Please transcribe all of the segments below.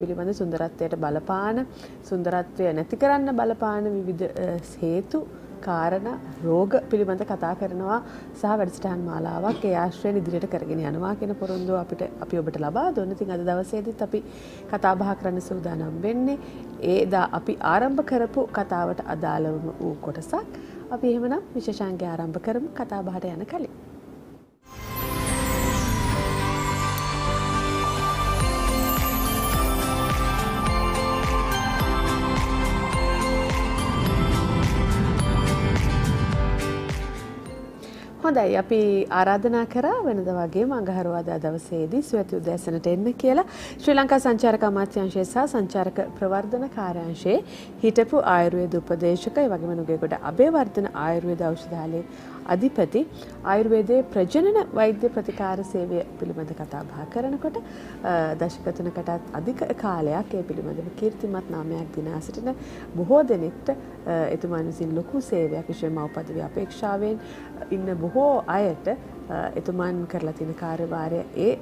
පිළිබඳ සුන්දරත්වයට බලපාන සුන්දරත්වය නැති කරන්න බලපාන විවිධ හේතු කාරණා රෝග පිළිබඳ කතා කරනවා සහ වැඩසටහන් මාලාවක් ඒ ආශ්‍රයෙන් ඉදිරියට කරගෙන යනවා කියන පොරොන්දුව අපි ඔබට ලබා දුන්න. ඉතින් අද දවසේදීත් අපි කතා බහ කරන්න සූදානම් වෙන්නේ ඒදා අපි ආරම්භ කරපු කතාවට අදාළවම වූ කොටසක්. අපි එහෙමනම් විශේෂාංගය ආරම්භ කරමු කතා බහට යන කලින්. හොඳයි අපි ආරාධනා කරා වෙනද වගේම අඟහරුවාදා දවසේදී සුවති උදෑසනට එන්න කියලා ශ්‍රී ලංකා සංචාරක අමාත්‍යාංශය සහ සංචාරක ප්‍රවර්ධන කාර්යාංශයේ හිටපු ආයුර්වේද උපදේශක ඒ වගේම නුගේගොඩ අබේවර්ධන ආයුර්වේද ඖෂධාලයේ අධිපති ආයුර්වේදයේ ප්‍රජනන වෛද්‍ය ප්‍රතිකාර සේවය පිළිබඳ කතා බහ කරනකොට දශක 3කටත් අධික කාලයක් ඒ පිළිබඳව කීර්තිමත් නාමයක් දිනා සිටින බොහෝ දෙනෙක්ට එතුමන් විසින් ලොකු සේවයක් විශේෂයෙන්ම උපදවි අපේක්ෂාවෙන් ඉන්න බොහෝ අයට එතුමන් කරලා තියෙන කාර්යභාරය ඒ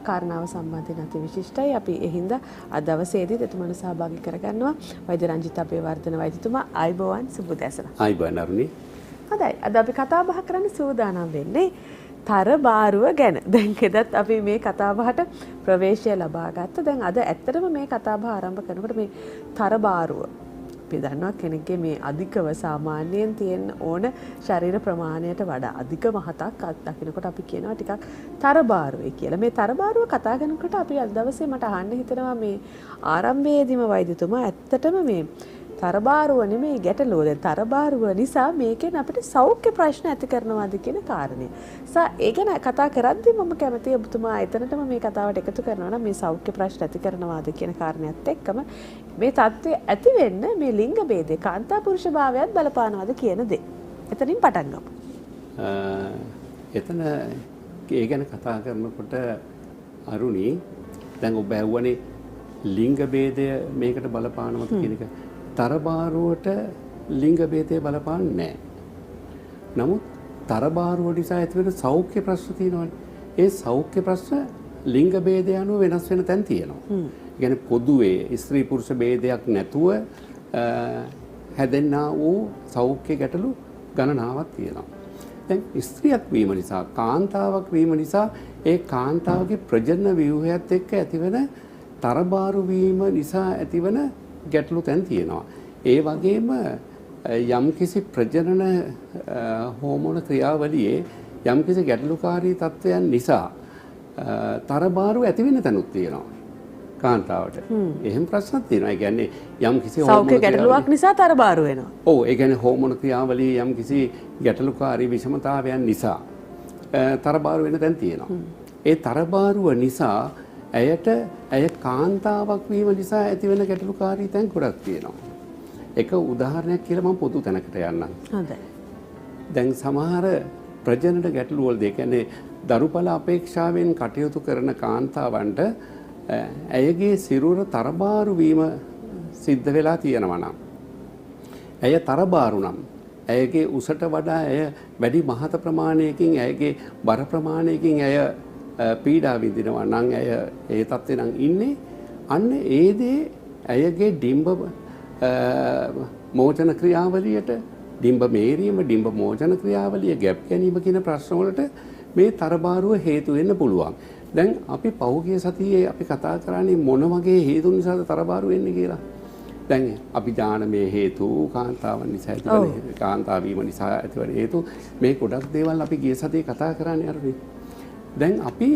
කාරණාව සම්බන්ධයෙන් අති විශිෂ්ටයි. අපි ඒ හින්දා අද දවසේදීත් එතුමන් සහභාගී කරගන්නවා වෛද්‍ය රංජිත් අබේවර්ධන වෛද්‍යතුමා. ආයුබෝවන් සුබ උදෑසන. ආයුබෝවන් අරුණි. හොඳයි අද අපි කතා බහ කරන්න සූදානම් වෙන්නේ තරබාරුව ගැන. දැන් එදත් අපි මේ කතා බහට ප්‍රවේශය ලබා ගත්තා. දැන් අද ඇත්තටම මේ කතා බහ ආරම්භ කරනකොට මේ තරබාරුව අපි දන්නවා කෙනෙක්ගේ මේ අධිකව සාමාන්‍යයෙන් තියෙන ඕන ශරීර ප්‍රමාණයට වඩා අධික මහතක් දකිනකොට අපි කියනවා ටිකක් තරබාරුවේ කියලා. මේ තරබාරුව කතා කරනකොට අපි අද දවසේ මට අහන්න හිතෙනවා මේ ආරම්භයේදීම වෛද්‍යතුමා ඇත්තටම මේ තරබාරුව නෙමෙයි ගැටලුව. දැන් තරබාරුව නිසා මේකෙන් අපිට සෞඛ්‍ය ප්‍රශ්න ඇති කරනවාද කියන කාරණය. ඒ ගැන කතා කරද්දී මම කැමතියි ඔබතුමා එතනටම මේ කතාවට එකතු කරනවා නම් මේ සෞඛ්‍ය ප්‍රශ්න ඇති කරනවාද කියන කාරණයත් එක්කම මේ தත්ත්වය ඇති වෙන්න මේ ලිංග ભેදේ කාන්තා පුරුෂ භාවයත් බලපානවාද කියන දේ. එතනින් පටන් ගමු. එතන ඒ ගැන කතා කරනකොට අරුණි දැන් ඔබ ඇහුවනේ ලිංග ભેදය මේකට බලපානවද කියන එක. තරබාරුවට ලිංග ભેදය බලපාන්නේ නැහැ. නමුත් තරබාරුව නිසා ඇතිවෙන සෞඛ්‍ය ප්‍රශ්න තියෙනවානේ. ඒ සෞඛ්‍ය ප්‍රශ්න ලිංග ભેදය අනුව වෙනස් වෙන තැන් තියෙනවා. ඒ කියන්නේ පොදුවේ ස්ත්‍රී පුරුෂ ભેදයක් නැතුව හැදෙන්නා වූ සෞඛ්‍ය ගැටලු ගණනාවක් තියෙනවා. දැන් ස්ත්‍රියක් වීම නිසා කාන්තාවක් වීම නිසා ඒ කාන්තාවගේ ප්‍රජනන ව්‍යුහයත් එක්ක ඇතිවෙන තරබාරු වීම නිසා ඇතිවන ගැටලු තැන් තියෙනවා. ඒ වගේම යම්කිසි ප්‍රජනන හෝමෝන ක්‍රියාවලියේ යම්කිසි ගැටලුකාරී තත්ත්වයන් නිසා තරබාරු ඇති වෙන තැනුත් තියෙනවා කාන්තාවට. එහෙම ප්‍රශ්නක් තියෙනවා. ඒ කියන්නේ යම්කිසි සෞඛ්‍ය ගැටලුවක් නිසා තරබාරු වෙනවා. ඔව් ඒ කියන්නේ හෝමෝන ක්‍රියාවලියේ යම්කිසි ගැටලුකාරී විෂමතාවයන් නිසා තරබාරු වෙන තැන් තියෙනවා. ඒ තරබාරුව නිසා ඇය කාන්තාවක් වීම නිසා ඇතිවෙන ගැටලුකාරී තැන් ගොඩක් තියෙනවා. එක උදාහරණයක් කියලා මම පොදු තැනකට යන්නම්. හොඳයි. දැන් සමහර ප්‍රජනන ගැටලු වලදී කියන්නේ දරුපල අපේක්ෂාවෙන් කටයුතු කරන කාන්තාවන්ට ඇයගේ සිරුර තරබාරු වීම සිද්ධ වෙලා තියෙනවා නම් ඇය තරබාරු නම් ඇයගේ උසට වඩා ඇය වැඩි මහත ප්‍රමාණයකින් ඇයගේ බර ප්‍රමාණයකින් ඇය පීඩා විඳිනවා නම් ඇය ඒ තත්ත්වේ නම් ඉන්නේ අන්න ඒ දේ ඇයගේ ඩිම්බ මෝචන ක්‍රියාවලියට ඩිම්බ මේරීම ඩිම්බ මෝචන ක්‍රියාවලිය ගැප් ගැනීම කියන ප්‍රශ්න වලට මේ තරබාරුව හේතු වෙන්න පුළුවන්. දැන් අපි පහුගිය සතියේ අපි කතා කරන්නේ මොන වගේ හේතු නිසාද තරබාරු වෙන්නේ කියලා. දැන් අපි ඥාන මේ හේතු කාන්තාවන් නිසා ඇතිවන කාන්තා වීම නිසා ඇතිවන හේතු මේ ගොඩක් දේවල් අපි ගිය සතියේ කතා කරන්නේ අරනේ. දැන් අපි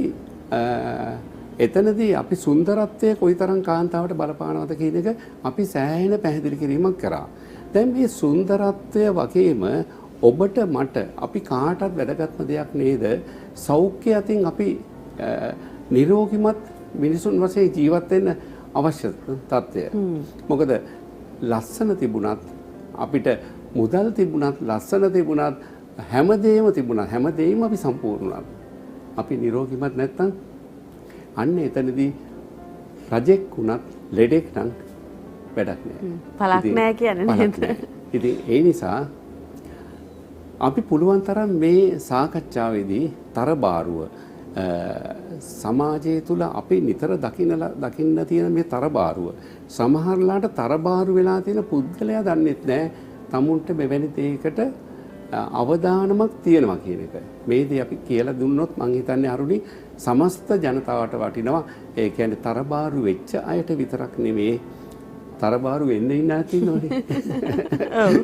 එතනදී අපි සුන්දරත්වය කොයිතරම් කාන්තාවට බලපානවද කියන එක අපි සෑහෙන පැහැදිලි කිරීමක් කරා. දැන් මේ සුන්දරත්වය වගේම ඔබට මට අපි කාටත් වැදගත්ම දෙයක් නේද? සෞඛ්‍ය අතින් අපි නිරෝගිමත් මිනිසුන් වශයෙන් ජීවත් වෙන්න අවශ්‍ය තත්ත්වය. මොකද ලස්සන තිබුණත් අපිට මුදල් තිබුණත් ලස්සන තිබුණත් හැමදේම තිබුණත් හැමදේම අපි සම්පූර්ණ වුණා. අපි නිරෝගිමත් නැත්නම් අන්න එතනදී රජෙක් වුණත් ලෙඩෙක් නම් වැඩක් නෑ. පළක් නෑ කියන්නේ නේද? ඉතින් ඒ නිසා අපි පුළුවන් තරම් මේ සාකච්ඡාවේදී තරබාරුව සමාජය තුළ අපි නිතර දකින්න තියෙන මේ තරබාරුව. සමහරලාට තරබාරු වෙලා තියෙන පුද්ගලයා දන්නෙත් නැහැ තමුන්ට මෙවැනි දෙයකට අවදානමක් තියෙනවා කියන එක. මේ දේ අපි කියලා දුන්නොත් මං හිතන්නේ අරුණි සමස්ත ජනතාවට වටිනවා. ඒ කියන්නේ තරබාරු වෙච්ච අයට විතරක් නෙමෙයි තරබාරු වෙන්න ඉන්න අය ඉන්නවනේ.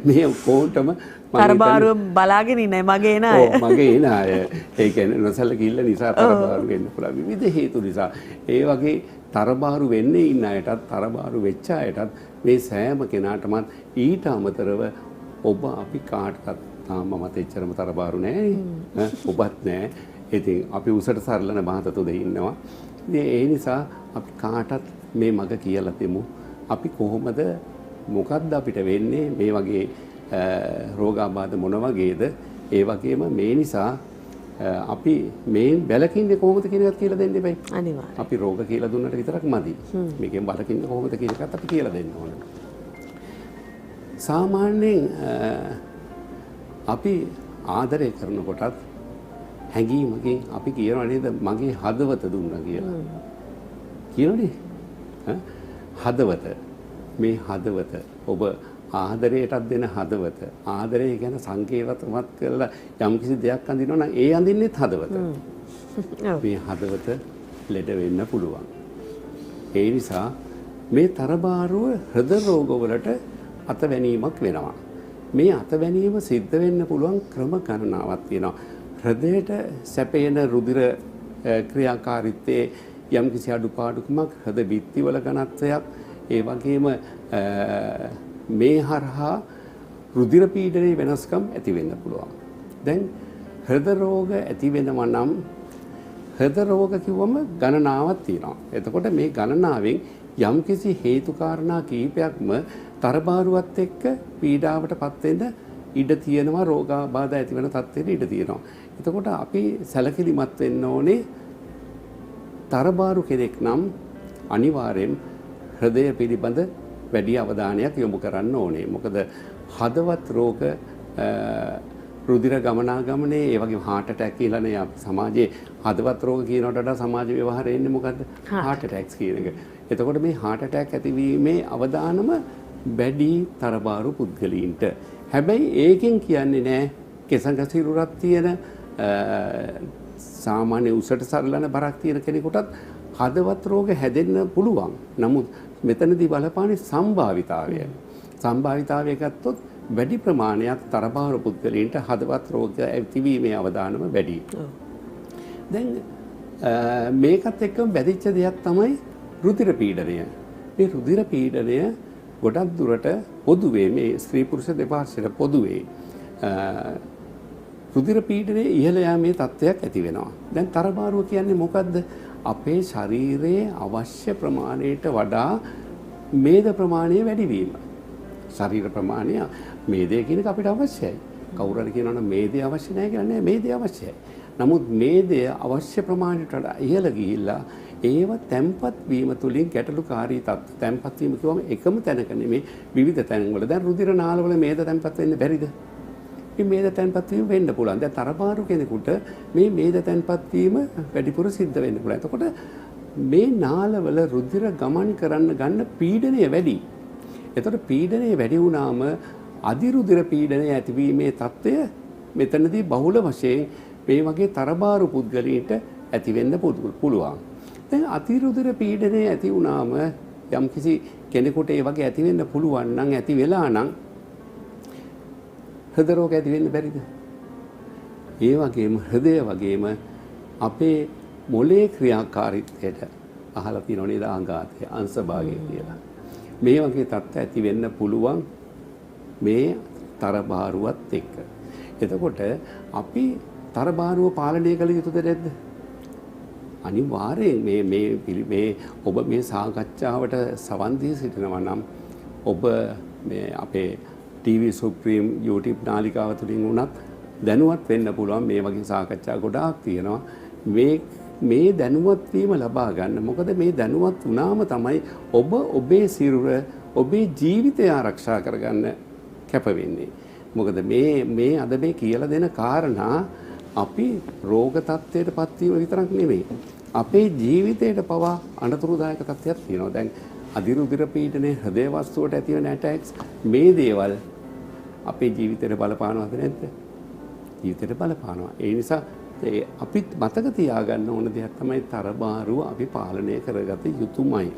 මේ කොහොමදම තරබාරුව බලාගෙන ඉන්නේ මගේ එන අය. මගේ එන අය. ඒ කියන්නේ නොසලකිල්ල නිසා තරබාරු වෙන්න පුළුවන් විවිධ හේතු නිසා. ඒ වගේ තරබාරු වෙන්නේ ඉන්න අයටත් තරබාරු වෙච්ච අයටත් මේ සෑම කෙනාටම ඊට අමතරව ඔබ අපි කාටවත් තාම මට එච්චරම තරබාරු නැහැ. ඔබත් නැහැ. ඉතින් අපි උසට සරලන මහතතු දෙ ඉන්නවා. ඒ නිසා අපි කාටත් මේ මග කියලා දෙමු. අපි කොහොමද මොකද්ද අපිට වෙන්නේ මේ වගේ රෝගාබාධ මොන වගේද ඒ වගේම මේ නිසා අපි මේ වැළකින්නේ කොහොමද කියන එකත් කියලා දෙන්න එපයි. අනිවාර්යයෙන්. අපි රෝග කියලා දුන්නට විතරක් මදි. මේකෙන් වළකින්නේ කොහොමද කියන එකත් අපි කියලා දෙන්න ඕන. සාමාන්‍යයෙන් අපි ආදරය කරනකොටත් හැඟීමකින් අපි කියනවා නේද මගේ හදවත දුන්නා කියලා. කියනනේ? හදවත මේ හදවත ඔබ ආදරයටත් දෙන හදවත ආදරය ගැන සංකේතවත් කරලා යම්කිසි දෙයක් අඳිනවා නම් ඒ අඳින්නෙත් හදවත. මේ හදවත ලෙඩ වෙන්න පුළුවන්. ඒ නිසා මේ තරබාරුව හෘද රෝගවලට අතවැනීමක් වෙනවා. මේ අතවැනීම සිද්ධ වෙන්න පුළුවන් ක්‍රම ගණනාවක් තියෙනවා. හෘදයට සැපෙන රුධිර ක්‍රියාකාරීත්වයේ යම්කිසි අඩුපාඩුකමක් හෘද බිත්තිවල ඝනත්වයක් ඒ වගේම මේ හරහා රුධිර පීඩනයේ වෙනස්කම් ඇති වෙන්න පුළුවන්. දැන් හෘද රෝග ඇති වෙනවා නම් හෘද රෝග කිව්වම ගණනාවක් තියෙනවා. එතකොට මේ ගණනාවෙන් යම්කිසි හේතු කාරණා කීපයක්ම තරබාරුවත් එක්ක පීඩාවටපත් වෙන්න ඉඩ තියෙනවා. රෝගාබාධ ඇති වෙන තත්ත්වෙට ඉඩ තියෙනවා. එතකොට අපි සැලකිලිමත් වෙන්න ඕනේ. තරබාරු කෙනෙක් නම් අනිවාර්යෙන් හෘදය පිළිබඳ වැඩි අවධානයක් යොමු කරන්න ඕනේ. මොකද හදවත් රෝග රුධිර ගමනාගමනයේ ඒ වගේම heart attack කියලානේ අපි සමාජයේ හදවත් රෝග කියනකට වඩා සමාජ ව්‍යවහාරයේ ඉන්නේ මොකද්ද? heart attacks කියන එක. එතකොට මේ heart attack ඇතිවීමේ අවදානම වැඩි තරබාරු පුද්ගලයින්ට. හැබැයි ඒකෙන් කියන්නේ නෑ කෙසඟ සිරුරක් තියෙන සාමාන්‍ය උසට සරලන බරක් තියෙන කෙනෙකුටත් හදවත් රෝග හැදෙන්න පුළුවන්. නමුත් මෙතනදී බලපාන්නේ සම්භාවිතාවය. සම්භාවිතාවය ගත්තොත් වැඩි ප්‍රමාණයක් තරබාරු පුද්ගලයන්ට හදවත් රෝග ඇතිවීමේ අවදානම වැඩි. දැන් මේකත් එක්කම බැඳිච්ච දෙයක් තමයි රුධිර පීඩනය. මේ රුධිර පීඩනය ගොඩක් දුරට පොදුවේ මේ ස්ත්‍රී පුරුෂ දෙපාර්ශ්වයට පොදුවේ රුධිර පීඩනයේ ඉහළ යාමේ තත්ත්වයක් ඇති වෙනවා. දැන් තරබාරුව කියන්නේ මොකද්ද? අපේ ශරීරයේ අවශ්‍ය ප්‍රමාණයට වඩා මේද ප්‍රමාණය වැඩි වීම. ශරීර ප්‍රමාණය මේදය කියන එක අපිට අවශ්‍යයි. කවුරු හරි කියනවා නම් මේදය අවශ්‍ය නැහැ කියලා නෑ, මේදය අවශ්‍යයි. නමුත් මේදය අවශ්‍ය ප්‍රමාණයට වඩා ඉහළ ගිහිල්ලා ඒව තැම්පත් වීම තුලින් ගැටලුකාරී තත්ත්ව තැම්පත් වීම කියවම එකම තැනක නෙමෙයි විවිධ තැන්වල. දැන් රුධිර නාලවල මේද තැම්පත් වෙන්න බැරිද? මේ මේද තැන්පත් වීම වෙන්න පුළුවන්. දැන් තරබාරු කෙනෙකුට මේ මේද තැන්පත් වීම වැඩිපුර සිද්ධ වෙන්න පුළුවන්. එතකොට මේ නාලවල රුධිර ගමන් කරන්න ගන්න පීඩනය වැඩි. එතකොට පීඩනය වැඩි වුණාම අධිරුධිර පීඩනය ඇතිවීමේ තත්ත්වය මෙතනදී බහුල වශයෙන් මේ වගේ තරබාරු පුද්ගලයන්ට ඇති වෙන්න පුළුවන්. දැන් අතිරුධිර පීඩනය ඇති වුණාම යම්කිසි කෙනෙකුට ඒ වගේ ඇති වෙන්න පුළුවන් නම් ඇති වෙලා නම් හෘද රෝග ඇති වෙන්න බැරිද? ඒ වගේම හෘදය වගේම අපේ මොලේ ක්‍රියාකාරීත්වයට අහලා තියෙනව නේද ආඝාතය අංශභාගය කියලා. මේ වගේ තත්ත්ව ඇති වෙන්න පුළුවන් මේ තරබාරුවත් එක්ක. එතකොට අපි තරබාරුව පාලනය කළ යුතුද නැද්ද? අනිවාර්යෙන් මේ ඔබ මේ සාකච්ඡාවට සවන් දී සිටිනවා නම් ඔබ මේ අපේ TV Supreme YouTube නාලිකාව තුලින් වුණත් දැනුවත් වෙන්න පුළුවන්. මේ වගේ සාකච්ඡා ගොඩාක් තියෙනවා. මේ දැනුවත් වීම ලබා ගන්න. මොකද මේ දැනුවත් වුණාම තමයි ඔබ ඔබේ සිරුර ඔබේ ජීවිතය ආරක්ෂා කරගන්න කැප වෙන්නේ. මොකද මේ අද මේ කියලා දෙන කාරණා අපි රෝග තත්ත්වයට පත්වීම විතරක් නෙමෙයි. අපේ ජීවිතයට පවා අනතුරුදායක තත්ත්වයක් තියෙනවා. දැන් අධිරුධිර පීඩනයේ හෘදය වස්තුවට ඇතිවන ඇටැක්ස් මේ දේවල් අපේ ජීවිතයට බලපානවද නැද්ද? ජීවිතයට බලපානවා. ඒ නිසා අපිත් මතක තියාගන්න ඕන දෙයක් තමයි තරබාරුව අපි පාලනය කරගත යුතුමයි.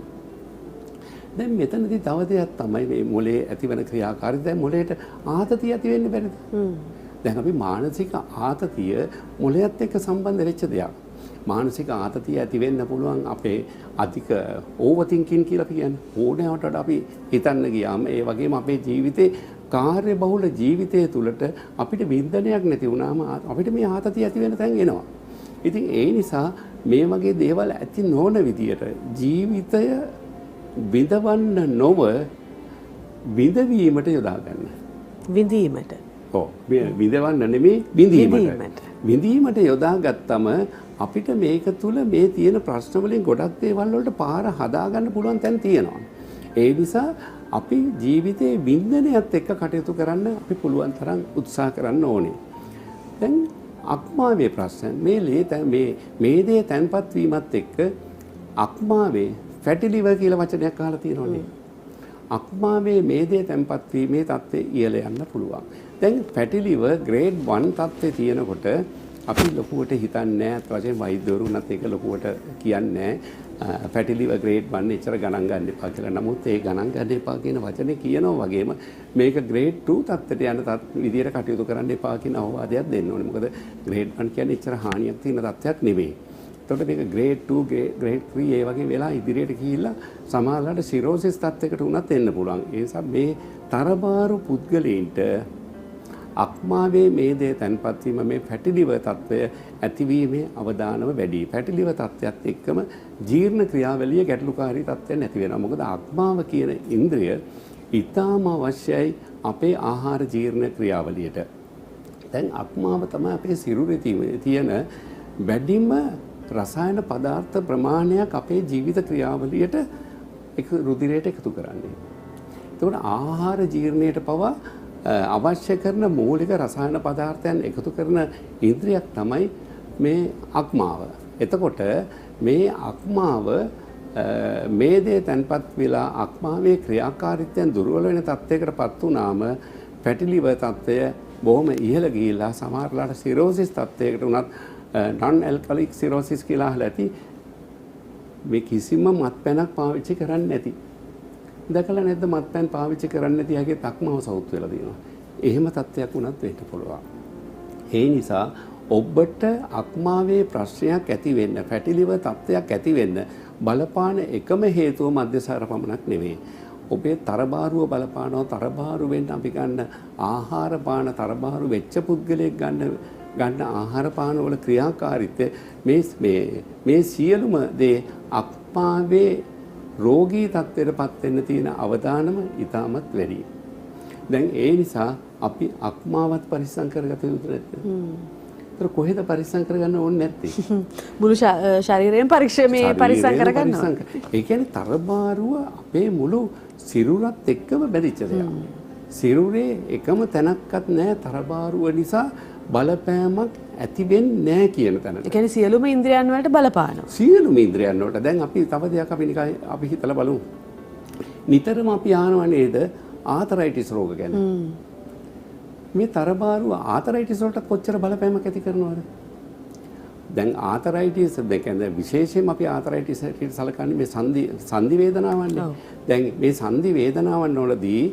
දැන් මෙතනදී තව දෙයක් තමයි මේ මොලේ ඇතිවන ක්‍රියාකාරීත්වය. දැන් මොලේට ආතතිය ඇති වෙන්න බැරිද? දැන් අපි මානසික ආතතිය මොලේත් එක්ක සම්බන්ධ වෙච්ච දෙයක්. මානසික ආතතිය ඇති වෙන්න පුළුවන් අපේ අධික ඕවර් තින්කින් කියලා කියන්නේ. ඕනෑවට අපි හිතන්න ගියාම ඒ වගේම අපේ ජීවිතේ කාර්ය බහුල ජීවිතය තුළට අපිට වින්දනයක් නැති වුණාම අපිට මේ ආතතිය ඇති වෙන තැන් එනවා. ඉතින් ඒ නිසා මේ වගේ දේවල් ඇති නොවන විදියට ජීවිතය විඳවන්න නොව විඳවීමට යොදා ගන්න. විඳීමට. ඔව්. විඳවන්න නෙමෙයි විඳීමට. විඳීමට යොදා ගත්තම අපිට මේක තුල මේ තියෙන ප්‍රශ්න වලින් ගොඩක් දේවල් වලට පාර හදා ගන්න පුළුවන් තැන් තියෙනවා. ඒ නිසා අපි ජීවිතේ වින්දනයත් එක්ක කටයුතු කරන්න අපි පුළුවන් තරම් උත්සාහ කරන්න ඕනේ. දැන් අක්මාවේ ප්‍රශ්න මේ දේ තැන්පත් වීමත් එක්ක අක්මාවේ ෆැටි ලිවර් කියලා වචනයක් අහලා තියෙනවනේ. අක්මාවේ මේ දේ තැන්පත් වීමේ තත්ත්වය ඉහළ යන්න පුළුවන්. දැන් ෆැටි ලිවර් ග්‍රේඩ් 1 තත්ත්වයේ තියෙනකොට අපි ලොකුවට හිතන්නේ නැහැ. අත් වශයෙන් වෛද්‍යවරුන්ත් ඒක ලොකුවට කියන්නේ නැහැ. ෆැටි ලිවර් ග්‍රේඩ් 1 එච්චර ගණන් ගන්න එපා කියලා. නමුත් ඒ ගණන් ගන්න එපා කියන වචනේ කියනවා වගේම මේක ග්‍රේඩ් 2 තත්ත්වයට යන විදියට කටයුතු කරන්න එපා කියන අවවාදයක් දෙන්න ඕනේ. මොකද ග්‍රේඩ් 1 කියන්නේ එච්චර හානියක් තියෙන තත්ත්වයක් නෙමෙයි. එතකොට මේක ග්‍රේඩ් 2 ග්‍රේඩ් 3 ඒ වගේ වෙලා ඉදිරියට ගිහිල්ලා සමහරවිට සිරෝසිස් තත්ත්වයකට උනත් එන්න පුළුවන්. ඒ නිසා මේ තරබාරු පුද්ගලයින්ට අක්මාවේ මේ දේ තැන්පත් වීම මේ ෆැටි ලිවර් තත්ත්වය ඇතිවීමේ අවදානම වැඩි. ෆැටි ලිවර් තත්ත්වයත් එක්කම ජීර්ණ ක්‍රියාවලිය ගැටලුකාරී තත්ත්වයක් නැති වෙනවා. මොකද අක්මාව කියන ඉන්ද්‍රිය ඊටාම අවශ්‍යයි අපේ ආහාර ජීර්ණ ක්‍රියාවලියට. දැන් අක්මාව තමයි අපේ සිරුරේ තියෙන වැඩිම රසායන පදාර්ථ ප්‍රමාණයක් අපේ ජීවිත ක්‍රියාවලියට රුධිරයට එකතු කරන්නේ. එතකොට ආහාර ජීර්ණයට පවා අවශ්‍ය කරන මූලික රසායන පදාර්ථයන් එකතු කරන ඉන්ද්‍රියක් තමයි මේ අක්මාව. එතකොට මේ අක්මාව මේ දේ තැන්පත් වෙලා අක්මාවේ ක්‍රියාකාරීත්වයන් දුර්වල වෙන තත්යකටපත් වුනාම ෆැටි ලිවර් තත්ත්වය බොහොම ඉහළ ගිහිලා සමහරලාට සිරෝසිස් තත්ත්වයකට උනත් non alcoholic cirrhosis කියලා අහලා ඇති. මේ කිසිම මත්පැනක් පාවිච්චි කරන්නේ නැති. දැකලා නැද්ද මත්පැන් පාවිච්චි කරන්නේ නැති යගේ තක්මව සවුත් වෙලා තියෙනවා. එහෙම තත්ත්වයක් වුණත් වෙන්න පුළුවන්. ඒ නිසා ඔබට අක්මාවේ ප්‍රශ්නයක් ඇති වෙන්න, ෆැටි ලිවර් තත්ත්වයක් ඇති වෙන්න බලපාන එකම හේතුව මද්යසාර පමණක් නෙවෙයි. ඔබේ තරබාරුව බලපානවා. තරබාරු වෙන්න අපි ගන්න ආහාර පාන තරබාරු වෙච්ච පුද්ගලයෙක් ගන්න ආහාර පාන වල ක්‍රියාකාරීත්වය මේ සියලුම දේ අක්මාවේ රෝගී තත්ත්වයටපත් වෙන්න තියෙන අවදානම ඉතාමත් වැඩි. දැන් ඒ නිසා අපි අක්මාවත් පරිස්සම් කරගත යුතු නැද්ද? ඒතර කොහෙද පරිස්සම් කරගන්න ඕනේ නැත්තේ? මුළු ශරීරයෙන් පරිස්සම් කරගන්න ඕනේ. ඒ කියන්නේ තරබාරුව අපේ මුළු සිරුරත් එක්කම බැඳිච්ච දෙයක්. සිරුරේ එකම තැනක්වත් නැහැ තරබාරුව නිසා බලපෑමක් ඇති වෙන්නේ නැහැ කියන තැන. ඒ කියන්නේ සියලුම ඉන්ද්‍රියන් වලට බලපානවා. සියලුම ඉන්ද්‍රියන් වලට. දැන් අපි තව දෙයක් අපි හිතලා බලමු. නිතරම අපි අහනවා නේද ආතරයිටිස් රෝග ගැන. මේ තරබාරුව ආතරයිටිස් වලට කොච්චර බලපෑමක් ඇති කරනවද? දැන් ආතරයිටිස් කියන්නේ විශේෂයෙන්ම අපි ආතරයිටිස් හැටියට සලකන්නේ මේ සංදි වේදනාවන්නේ. දැන් මේ සංදි වේදනාවන් වලදී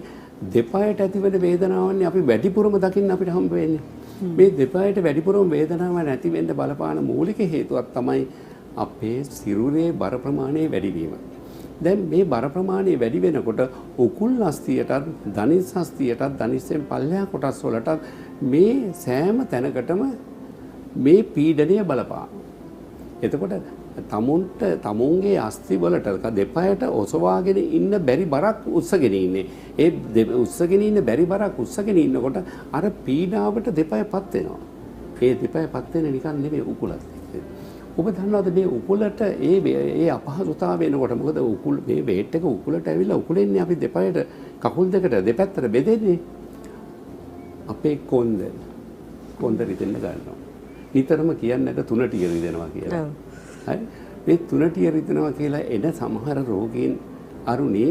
දෙපයට ඇතිවෙන වේදනාවන්නේ අපි වැඩිපුරම දකින්න අපිට හම්බ වෙන්නේ. මේ දෙපයට වැඩිපුරම වේදනාවක් නැති වෙන්න බලපාන මූලික හේතුවක් තමයි අපේ සිරුරේ බර ප්‍රමාණය වැඩි වීම. දැන් මේ බර ප්‍රමාණය වැඩි වෙනකොට උකුල් අස්තියටත් ධනිස් අස්තියටත් ධනිස්යෙන් පල්ලෙහා කොටස් වලටත් මේ සෑම තැනකටම මේ පීඩනය බලපාන. එතකොට තමුන්ගේ අස්ති වලට දෙපයට ඔසවාගෙන ඉන්න බැරි බරක් උස්සගෙන ඉන්නේ. ඒ උස්සගෙන ඉන්න බැරි බරක් උස්සගෙන ඉන්නකොට අර පීඩාවට දෙපයපත් වෙනවා. ඒ දෙපයපත් වෙන නිකන් නෙමෙයි උකුලත්. ඔබ දන්නවද මේ උකුලට ඒ අපහසුතාව වෙනකොට මොකද උකුල මේ වේට් එක උකුලට ඇවිල්ලා උකුලෙන්නේ අපි දෙපයට කකුල් දෙකට දෙපැත්තට බෙදෙන්නේ. අපේ කොන්ද රිදෙන්න ගන්නවා. නිතරම කියන්නේ නැක තුනටිය රිදෙනවා කියලා. හරි. මේ තුනටිය රිදෙනවා කියලා එන සමහර රෝගීන් අරුණි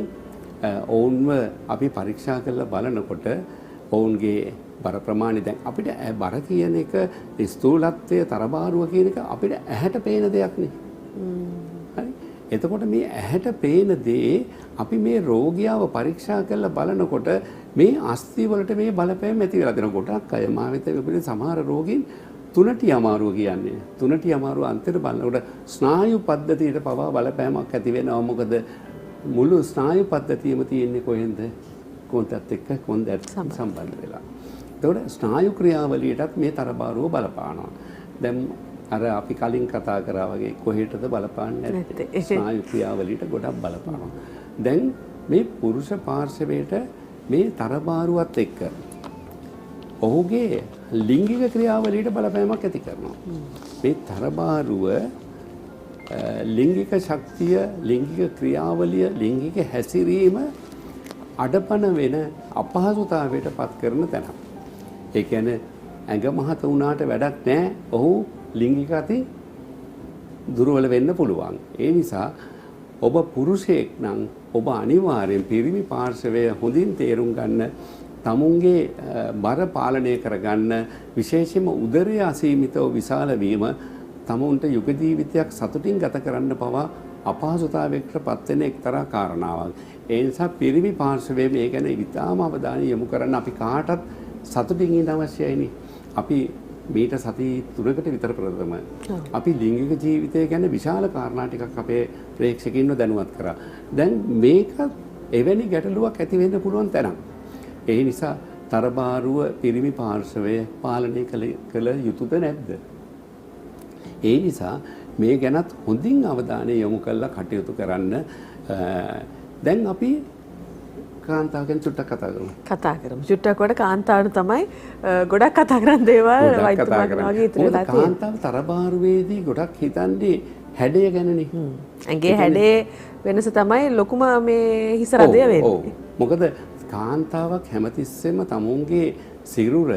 ඔවුන්ව අපි පරීක්ෂා කරලා බලනකොට ඔවුන්ගේ බර ප්‍රමාණය දැන් අපිට බර කියන එක ස්ථූලත්වය තරබාරුව කියන එක අපිට ඇහැට පේන දෙයක් නේ. හරි. එතකොට මේ ඇහැට පේන දේ අපි මේ රෝගියාව පරීක්ෂා කරලා බලනකොට මේ අස්ථි වලට මේ බලපෑම ඇති වෙලා දෙන ගොඩක් අය මාවිත වෙපිට සමහර රෝගීන් තුනටි අමාරුව කියන්නේ. තුනටි අමාරුව අන්තිමට බලනකොට ස්නායු පද්ධතියට පවා බලපෑමක් ඇති වෙනවා. මොකද මුළු ස්නායු පද්ධතියම තියෙන්නේ කොහෙන්ද? කොන්දත් එක්ක කොන්දත් සම්බන්ධ වෙලා. එතකොට ස්නායු ක්‍රියාවලියටත් මේ තරබාරුව බලපානවා. දැන් අර අපි කලින් කතා කරා වගේ කොහෙටද බලපාන්නේ නැත්තේ? ස්නායු ක්‍රියාවලියට ගොඩක් බලපානවා. දැන් මේ පුරුෂ පාර්ශවයට මේ තරබාරුවත් එක්ක ඔහුගේ ලිංගික ක්‍රියාවලියට බලපෑමක් ඇති කරනවා. මේ තරබාරුව ලිංගික ශක්තිය, ලිංගික ක්‍රියාවලිය, ලිංගික හැසිරීම අඩපණ වෙන අපහසුතාවයට පත් කරන තැන. ඒ කියන්නේ ඇඟ මහත වුණාට වැඩක් නැහැ. ඔහු ලිංගික අතින් දුර්වල වෙන්න පුළුවන්. ඒ නිසා ඔබ පුරුෂයෙක් නම් ඔබ අනිවාර්යෙන් පිරිමි පාර්ශවය හොඳින් තේරුම් ගන්න, තමුන්ගේ බර පාලනය කරගන්න, විශේෂයෙන්ම උදරය අසීමිතව විශාල වීම තමුන්ට යුග ජීවිතයක් සතුටින් ගත කරන්න පවා අපහසුතාවයකට පත් වෙන එක්තරා කාරණාවක්. ඒ නිසා පිරිමි පාර්ශවයේ මේ ගැන ඉතාම අවධානය යොමු කරන්න අපි කාටත් සතුටින් ඉන්න අවශ්‍යයිනේ. අපි මීට සති 3කට විතර ප්‍රථම අපි ලිංගික ජීවිතය ගැන විශාල කාරණා ටිකක් අපේ ප්‍රේක්ෂකින්ව දැනුවත් කරා. දැන් මේක එවැනි ගැටලුවක් ඇති වෙන්න පුළුවන් තැනක්. ඒ නිසා තරබාරුව පිරිමි පාර්ශවය පාලනය කළ යුතුද නැද්ද? ඒ නිසා මේ ගැනත් හොඳින් අවධානය යොමු කරලා කටයුතු කරන්න. දැන් අපි කාන්තාව ගැන චුට්ටක් කතා කරමු. කතා කරමු. චුට්ටක් කොට කාන්තාවට තමයි ගොඩක් කතා කරන්න දේවල් වෛද්‍යතුමාගේ වගේ ඉතුරු වෙලා තියෙන්නේ. කාන්තාව තරබාරුවේදී ගොඩක් හිතන්නේ හැඩය ගැනනේ. ඇඟේ හැඩේ වෙනස තමයි ලොකුම මේ හිස රදය වෙන්නේ. මොකද කාන්තාවක් හැමතිස්සෙම තමුන්ගේ සිරුර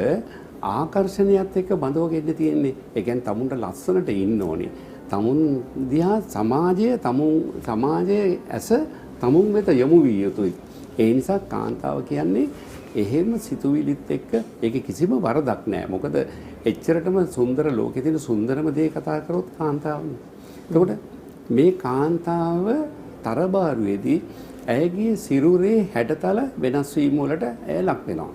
ආකර්ෂණයත් එක්ක බඳවගෙන තියෙන්නේ. ඒ කියන්නේ තමුන්ට ලස්සනට ඉන්න ඕනේ. තමුන් දිහා සමාජයේ ඇස තමුන් වෙත යොමු විය යුතුයි. ඒ නිසා කාන්තාව කියන්නේ එහෙම සිතුවිලිත් එක්ක ඒක කිසිම වරදක් නෑ. මොකද එච්චරටම සුන්දර ලෝකෙ තියෙන සුන්දරම දේ කතා කරොත් කාන්තාවනේ. එතකොට මේ කාන්තාව තරබාරුවේදී ඇයගේ සිරුරේ හැඩතල වෙනස් වීම වලට ඇය ලක් වෙනවා.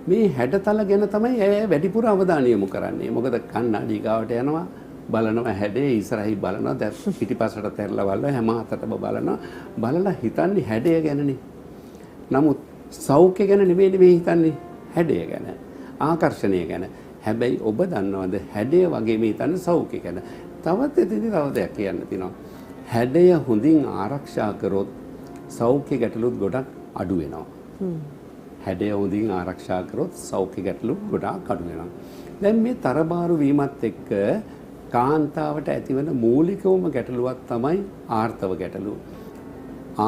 මේ හැඩතල ගැන තමයි ඇය වැඩිපුර අවධානය යොමු කරන්නේ. මොකද කන්නඩි ගාවට යනවා, බලනවා හැඩේ, ඉස්සරහින් බලනවා, දැන් පිටිපස්සට තැරලා බලනවා, හැම අතටම බලනවා. බලලා හිතන්නේ හැඩය ගැනනේ. නමුත් සෞඛ්‍ය ගැන නෙමෙයි මේ හිතන්නේ, හැඩය ගැන, ආකර්ෂණය ගැන. හැබැයි ඔබ දන්නවද හැඩය වගේ මේ හිතන්නේ සෞඛ්‍ය ගැන. තවත් එතනදී තව දෙයක් කියන්න තියෙනවා. හැඩය හොඳින් ආරක්ෂා කරොත් සෞඛ්‍ය ගැටලුත් ගොඩක් අඩු වෙනවා. හැඩය හොඳින් ආරක්ෂා කරොත් සෞඛ්‍ය ගැටලු ගොඩාක් අඩු වෙනවා. දැන් මේ තරබාරු වීමත් එක්ක කාන්තාවට ඇතිවන මූලිකවම ගැටලුවක් තමයි ආර්තව ගැටලුව.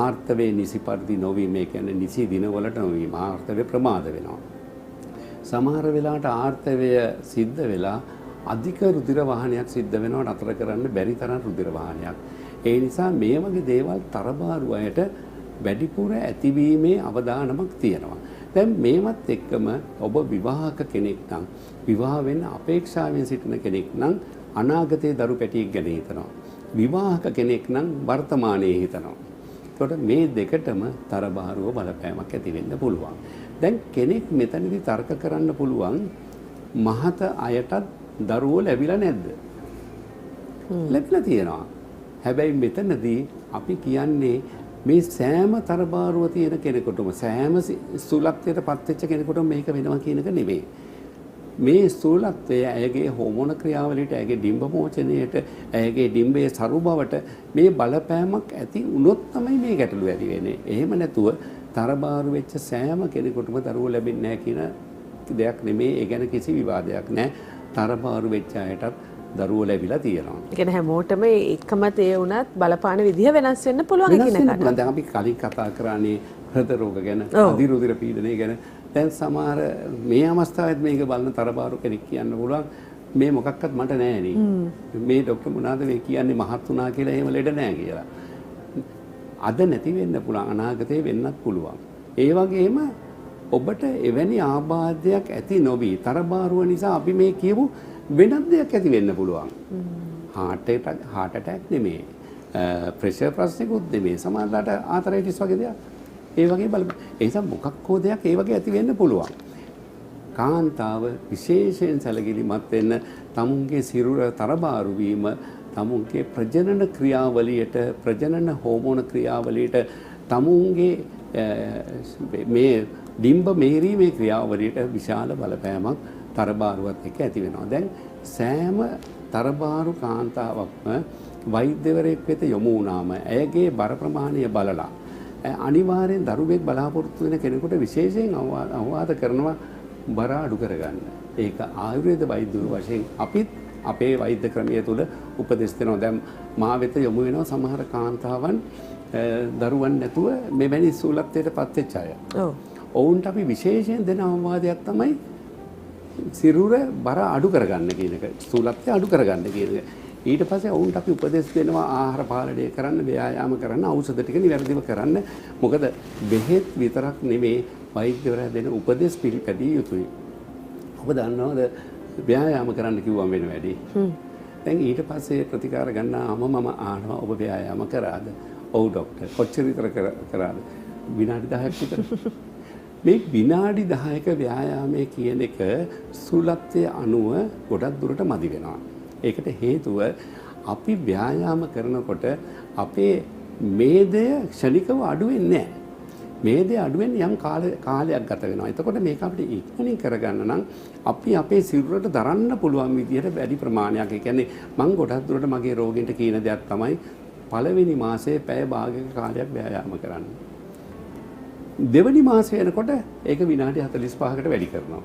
ආර්තවේ නිසි පරිදි නොවීම, ඒ කියන්නේ නිසි දිනවලට නොවීම, ආර්තවේ ප්‍රමාද වෙනවා. සමහර වෙලාවට ආර්තවය සිද්ධ වෙලා අධික රුධිර වාහනයක් සිද්ධ වෙනවා, නතර කරන්න බැරි තරම් රුධිර වාහනයක්. ඒ නිසා මේ වගේ දේවල් තරබාරු අයට වැඩිපුර ඇතිවීමේ අවදානමක් තියෙනවා. දැන් මේවත් එක්කම ඔබ විවාහක කෙනෙක් නම්, විවාහ වෙන්න අපේක්ෂාවෙන් සිටින කෙනෙක් නම් අනාගතයේ දරු පැටියෙක් ගැන හිතනවා. විවාහක කෙනෙක් නම් වර්තමානයේ හිතනවා. එතකොට මේ දෙකටම තරබාරුව බලපෑමක් ඇති වෙන්න පුළුවන්. දැන් කෙනෙක් මෙතනදී තර්ක කරන්න පුළුවන් මහත අයටත් දරුවෝ ලැබිලා නැද්ද? ලැබිලා තියෙනවා. හැබැයි මෙතනදී අපි කියන්නේ මේ සෑම තරබාරුව තියෙන කෙනෙකුටම, සෑම ස්ථූලත්වයට පත් වෙච්ච කෙනෙකුටම මේක වෙනවා කියන එක නෙවෙයි. මේ ස්ථූලත්වය ඇයගේ හෝමෝන ක්‍රියාවලියට, ඇයගේ ඩිම්බ මෝචනයට, ඇයගේ ඩිම්බයේ සරු බවට මේ බලපෑමක් ඇති වුණොත් තමයි මේ ගැටලුව ඇති වෙන්නේ. එහෙම නැතුව තරබාරු වෙච්ච සෑම කෙනෙකුටම දරුවෝ ලැබෙන්නේ නැහැ කියන දෙයක් නෙමෙයි. ඒ ගැන කිසි විවාදයක් නැහැ. තරබාරු වෙච්ච අයටත් දරුවෝ ලැබිලා තියෙනවා. ඒ කියන්නේ හැමෝටම එකම තේ වුණත් බලපාන විදිහ වෙනස් වෙන්න පුළුවන් කියන එකට. දැන් අපි කලින් කතා කරානේ හෘද රෝග ගැන, අධිරුධිර පීඩනය ගැන. දැන් සමහර මේ අවස්ථාවෙත් මේක බලන තරබාරු කෙනෙක් කියන්න පුළුවන් මේ මොකක්වත් මට නෑ නේ. මේ ડોක්ටර් මොනවාද මේ කියන්නේ මහත් වුණා කියලා එහෙම ලෙඩ නෑ කියලා. අද නැති වෙන්න පුළුවන් අනාගතේ වෙන්නත් පුළුවන්. ඒ වගේම ඔබට එවැනි ආබාධයක් ඇති නොවි තරබාරුව නිසා අපි මේ කියමු වෙනත් දෙයක් ඇති වෙන්න පුළුවන්. heart attack නෙමෙයි. ප්‍රෙෂර් ප්‍රශ්නිකුත් නෙමෙයි. සමහරවිට ආතරයිටිස් වගේ දෙයක්. ඒ වගේ බලන්න. ඒ නිසා මොකක් හෝ දෙයක් ඒ වගේ ඇති වෙන්න පුළුවන්. කාන්තාව විශේෂයෙන් සැලකිලිමත් වෙන්න තමුන්ගේ සිරුර තරබාරු වීම තමුන්ගේ ප්‍රජනන ක්‍රියාවලියට ප්‍රජනන හෝමෝන ක්‍රියාවලියට තමුන්ගේ මේ ඩිම්බ මේරීමේ ක්‍රියාවලියට විශාල බලපෑමක් තරබාරුවත් එක්ක ඇති වෙනවා. දැන් සෑම තරබාරු කාන්තාවක්ම වෛද්‍යවරයෙක් වෙත යොමු වුණාම ඇයගේ බර ප්‍රමාණය බලලා අනිවාර්යෙන් දරුවෙක් බලාපොරොත්තු වෙන කෙනෙකුට විශේෂයෙන් අවවාද කරනවා බර අඩු කරගන්න. ඒක ආයුර්වේද වෛද්‍යවරු වශයෙන් අපිත් අපේ වෛද්‍ය ක්‍රමය තුළ උපදෙස් දෙනවා. දැන් මා වෙත යොමු වෙනවා සමහර කාන්තාවන් දරුවන් නැතුව මෙවැනි සූලත්වයට පත් වෙච්ච අය. ඔවුන්ට අපි විශේෂයෙන් දෙන අවවාදයක් තමයි සිරුර බර අඩු කරගන්න කියන එක. සූලත්වය අඩු කරගන්න කියන එක. ඊට පස්සේ ඔවුන්ට අපි උපදෙස් දෙනවා ආහාර පාලනය කරන්න, ව්‍යායාම කරන්න, ඖෂධ ටික නිවැරදිව කරන්න. මොකද බෙහෙත් විතරක් නෙමේ වෛද්‍යවරයා දෙන උපදෙස් පිළිපැදිය යුතුයි. ඔබ දන්නවද ව්‍යායාම කරන්න කිව්වම වෙන වැඩි. දැන් ඊට පස්සේ ප්‍රතිකාර ගන්නාම මම ආනවා ඔබ ව්‍යායාම කරාද? ඔව් ડોක්ටර්. කොච්චර විතර කරාද? විනාඩි 10ක් විතර. මේ විනාඩි 10ක ව්‍යායාමයේ කියන එක සුලත්වයේ අනුව ගොඩක් දුරට මදි වෙනවා. ඒකට හේතුව අපි ව්‍යායාම කරනකොට අපේ මේදය ක්ෂණිකව අඩු වෙන්නේ නැහැ. මේදය අඩු වෙන්නේ යම් කාලයක් ගත වෙනවා. එතකොට මේක අපිට ඉක්මනින් කරගන්න නම් අපි අපේ සිරුරට දරන්න පුළුවන් විදිහට වැඩි ප්‍රමාණයක්. ඒ කියන්නේ මම ගොඩක් දුරට මගේ රෝගීන්ට කියන දෙයක් තමයි පළවෙනි මාසයේ පැය භාගයක කාලයක් ව්‍යායාම කරන්න. දෙවෙනි මාසය වෙනකොට ඒක විනාඩි 45කට වැඩි කරනවා.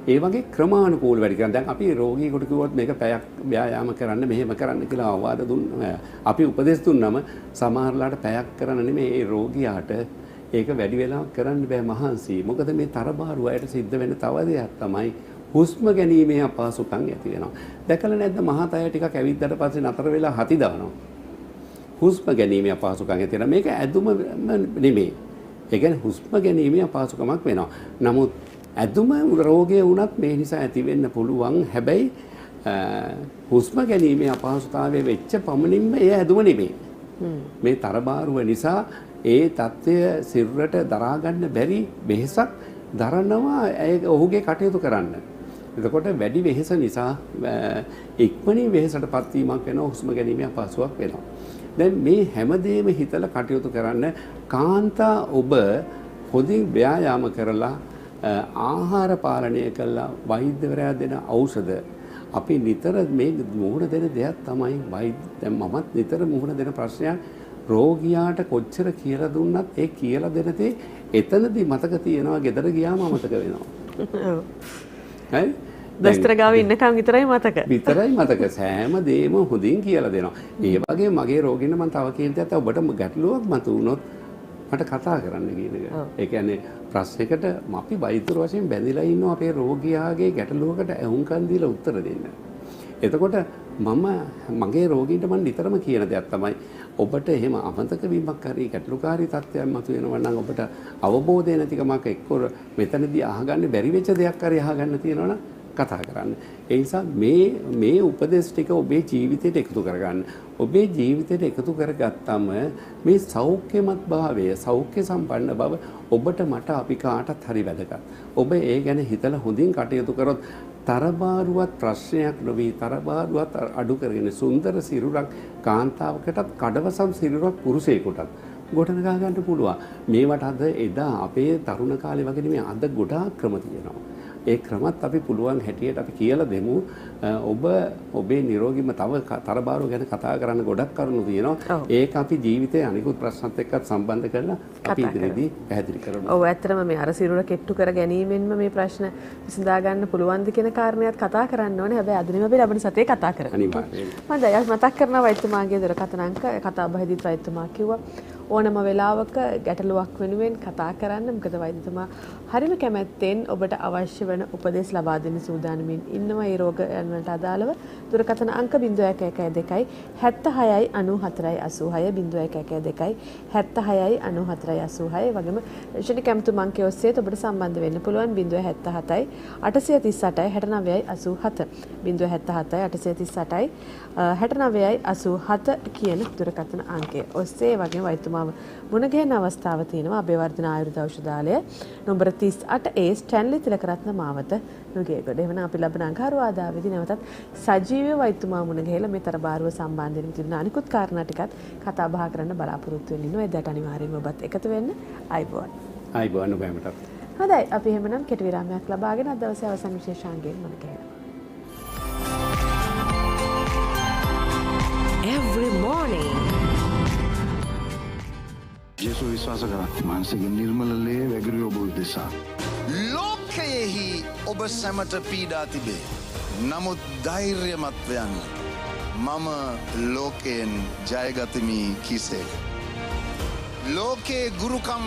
ඒ වගේ ක්‍රමානුකූලව වැඩි කරනවා. දැන් අපි රෝගියෙකුට කිව්වොත් මේක පැයක් ව්‍යායාම කරන්න මෙහෙම කරන්න කියලා අවවාද දුන්නා. අපි උපදෙස් දුන්නම සමහරලාට පැයක් කරන්න නෙමෙයි ඒ රෝගියාට ඒක වැඩි වෙලාවක් කරන්න බෑ මහන්සි. මොකද මේ තරබාරු අයට සිද්ධ වෙන තව දෙයක් තමයි හුස්ම ගැනීමේ අපහසුකම් ඇති වෙනවා. දැකලා නැද්ද මහත අය ටිකක් ඇවිද්දාට පස්සේ නතර වෙලා හති දානවා. හුස්ම ගැනීමේ අපහසුකම් ඇති වෙනවා. මේක ඇදුම නෙමෙයි. ඒ කියන්නේ හුස්ම ගැනීමේ අපහසුකමක් වෙනවා. නමුත් ඇදුම රෝගය වුණත් මේ නිසා ඇති වෙන්න පුළුවන්. හැබැයි හුස්ම ගැනීමේ අපහසුතාවය වෙච්ච පමණින්ම ඒ ඇදුම නෙමෙයි. මේ තරබාරුව නිසා ඒ தත්ත්වය සිරුරට දරා ගන්න බැරි වෙහසක් දරනවා ඔහුගේ කටයුතු කරන්න. එතකොට වැඩි වෙහස නිසා ඉක්මනින් වෙහසටපත් වීමක් වෙනවා, හුස්ම ගැනීමේ අපහසුාවක් වෙනවා. දැන් මේ හැමදේම හිතලා කටයුතු කරන්න කාන්තා ඔබ හොඳින් ව්‍යායාම කරලා ආහාර පාලනය කළා වෛද්‍යවරයා දෙන ඖෂධ අපි නිතර මේ මුහුණ දෙන දෙයක් තමයි දැන් මමත් නිතර මුහුණ දෙන ප්‍රශ්නයක් රෝගියාට කොච්චර කියලා දුන්නත් ඒ කියලා දෙන දේ එතනදී මතක තියෙනවා ගෙදර ගියාම අමතක වෙනවා. ඔව්. හරි? දොස්තර ගාව ඉන්නකම් විතරයි මතක. විතරයි මතක. සෑම දෙයක්ම හොඳින් කියලා දෙනවා. ඒ වගේ මගේ රෝගින්න මම තව කියන දෙයක් ඔබට ගැටලුවක් මතුවුනොත් මට කතා කරන්න කියන එක. ඒ කියන්නේ ප්‍රශ්නයකට අපි වෛද්‍යවරු වශයෙන් බැඳිලා ඉන්නවා අපේ රෝගියාගේ ගැටලුවකට ඇහුම්කන් දීලා උත්තර දෙන්න. එතකොට මගේ රෝගීන්ට මම නිතරම කියන දෙයක් තමයි ඔබට එහෙම අමතක වීමක් හරි ගැටලුකාරී තත්ත්වයක් මතුවෙනවා නම් ඔබට අවබෝධය නැතිකමක් එක්ක මෙතනදී අහගන්න බැරි වෙච්ච දෙයක් හරි අහගන්න තියෙනවා නම් කතා කරන්න. ඒ නිසා මේ උපදේශ ටික ඔබේ ජීවිතයට එකතු කරගන්න. ඔබේ ජීවිතයට එකතු කරගත්තම මේ සෞඛ්‍යමත් භාවය, සෞඛ්‍ය සම්පන්න බව ඔබට මට අපි කාටත් හරි වැදගත්. ඔබ ඒ ගැන හිතලා හොඳින් කටයුතු කරොත් තරබාරුවත් ප්‍රශ්නයක් නොවි තරබාරුවත් අඩු කරගෙන සුන්දර සිරුරක් කාන්තාවකටත් කඩවසම් සිරුරක් පුරුෂයෙකුටත් ගොඩනගා ගන්න පුළුවන්. මේවට අද එදා අපේ තරුණ කාලේ වගේ නෙමෙයි අද ගොඩාක් ක්‍රම තියෙනවා. ඒ ක්‍රමත් අපි පුළුවන් හැටියට අපි කියලා දෙමු. ඔබ ඔබේ නිරෝගීම තව තරබාරු ගැන කතා කරන්න ගොඩක් කරුණු තියෙනවා. ඒක අපි ජීවිතයේ අනිකුත් ප්‍රශ්නත් එක්කත් සම්බන්ධ කරලා අපි ඉදිරියේදී පැහැදිලි කරනවා. ඔව් ඇත්තටම මේ අර සිරුර කෙට්ටු කර ගැනීමෙන්ම මේ ප්‍රශ්න විසඳා ගන්න පුළුවන්ද කියන කාරණයක් කතා කරන්න ඕනේ. හැබැයි අද නෙමෙයි අපි ලබන සතියේ කතා කරමු. අනිවාර්යයෙන්. මම දැන් මතක් කරනවා වෛද්‍යතුමාගේ දුරකථන අංක කතා බහේදීත් වෛද්‍යතුමා කිව්වා ඕනම වෙලාවක ගැටලුවක් වෙනුවෙන් කතා කරන්න. මොකද වෛද්‍යතුමා හරිම කැමැත්තෙන් ඔබට අවශ්‍ය වන උපදෙස් ලබා දෙන්න සූදානමින් ඉන්නවා. ඒ රෝගයන් වලට අදාළව දුරකථන අංක 0112 76යි 94යි 86 0112 76යි 94යි 86 වගේම ශනික කැමතුම් අංකය ඔස්සේ ඔබට සම්බන්ධ වෙන්න පුළුවන් 077යි 838යි 69යි 87 077යි 838යි 69යි 87 කියන දුරකථන අංකය ඔස්සේ වගේම වෛද්‍යතුමාව මුණ ගැහෙන අවස්ථාව තියෙනවා. අබේවර්ධන ආයුර්වේද ඖෂධාලය නම්බර 38A ස්ටැන්ලි තිලකරත්න මාවත නුගේගොඩ. එහෙනම් අපි ලබන අඟහරුවාදාවේදී නැවතත් සජීවී වෛද්‍යතුමා මුණ ගැහිලා මේ තරබාරුව සම්බන්ධයෙන් තිබුණ අනිකුත් කාරණා ටිකත් කතා බහ කරන්න බලාපොරොත්තු වෙන්න ඉන්නවා. එදාට අනිවාර්යයෙන්ම ඔබත් එකතු වෙන්න. ආයිබෝන්. ආයිබෝන් ඔබෑමට. හොඳයි අපි එහෙමනම් කෙටි විරාමයක් ලබාගෙන අද දවසේ අවසන් විශේෂාංගයෙන් මුණ ගැහෙනවා. Every morning. ජේසු විශ්වාස කරා මානසික නිර්මලලේ වැගිරි ඔබ උදෙසා. ලෝකයෙහි ඔබ සැමට පීඩා තිබේ. නමුත් ධෛර්යමත් වයන්න. මම ලෝකයෙන් ජයගතිමි කිසේ. ලෝකයේ ගුරුකම්